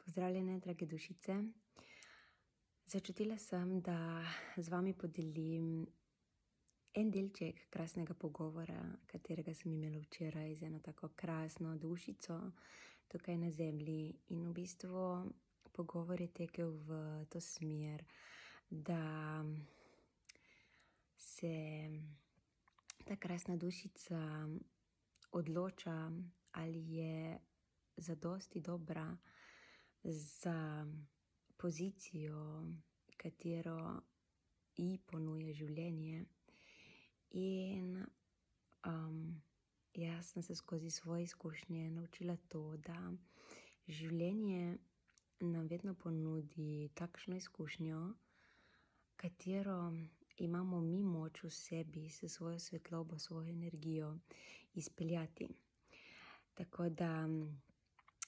Pozdravljene, drage dušice. Začutila sem, da z vami podelim en delček krasnega pogovora, katerega sem imela včeraj z eno tako krasno dušico tukaj na zemlji. In v bistvu pogovor je tekel v to smer, da se ta krasna dušica odloča, ali je zadosti dobra za pozicijo, katero ji ponuja življenje. In jaz sem se skozi svoje izkušnje naučila to, da življenje nam vedno ponudi takšno izkušnjo, katero imamo mi moč v sebi s svojo svetlobo, svojo energijo izpeljati. Tako da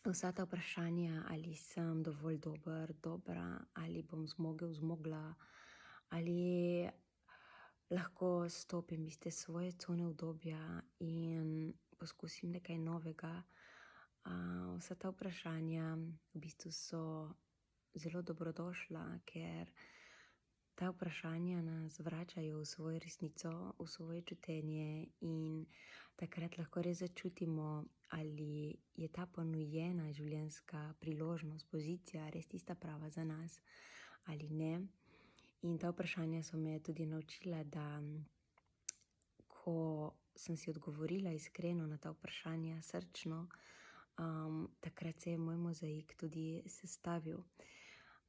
vsa ta vprašanja, ali sem dovolj dober, dobra, ali bom zmogel, zmogla, ali lahko stopim iz te svoje cone udobja in poskusim nekaj novega. Vsa ta vprašanja v bistvu so zelo dobrodošla, ker ta vprašanja nas vračajo v svojo resnico, v svoje čutenje in takrat lahko res začutimo, ali je ta ponujena življenjska priložnost, pozicija res tista prava za nas ali ne. In ta vprašanja so me tudi naučila, da ko sem si odgovorila iskreno na ta vprašanja, srčno, takrat se je moj mozaik tudi sestavil.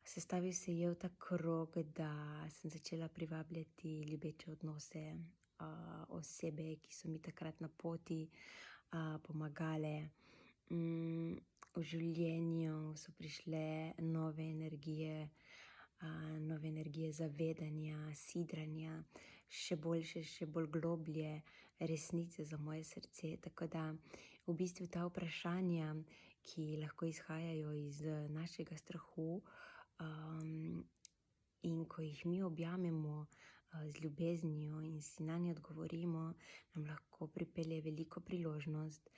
Sestavil se je v ta krog, da sem začela privabljati ljubeče odnose, osebe, ki so mi takrat na poti pomagale. V življenju so prišle nove energije zavedanja, sidranja, še boljše, še bolj globlje resnice za moje srce. Tako da v bistvu ta vprašanja, ki lahko izhajajo iz našega strahu, in ko jih mi objamemo z ljubeznijo in si nanje odgovorimo, nam lahko pripelje veliko priložnost,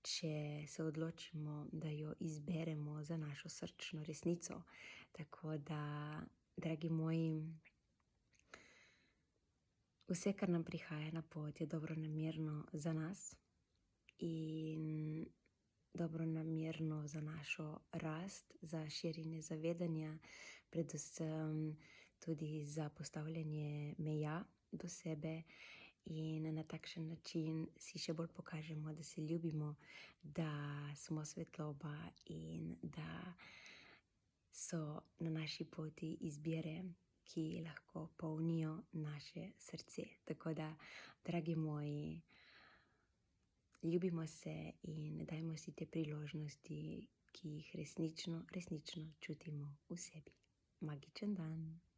če se odločimo, da jo izberemo za našo srčno resnico. Tako da, dragi moji, vse, kar nam prihaja na pot, je dobronamerno za nas in dobronamerno za našo rast, za širjenje zavedanja, predvsem tudi za postavljanje meja do sebe. In na takšen način si še bolj pokažemo, da se ljubimo, da smo svetloba in da so na naši poti izbire, ki lahko polnijo naše srce. Tako da, dragi moji, ljubimo se in dajmo si te priložnosti, ki jih resnično čutimo v sebi. Magičen dan.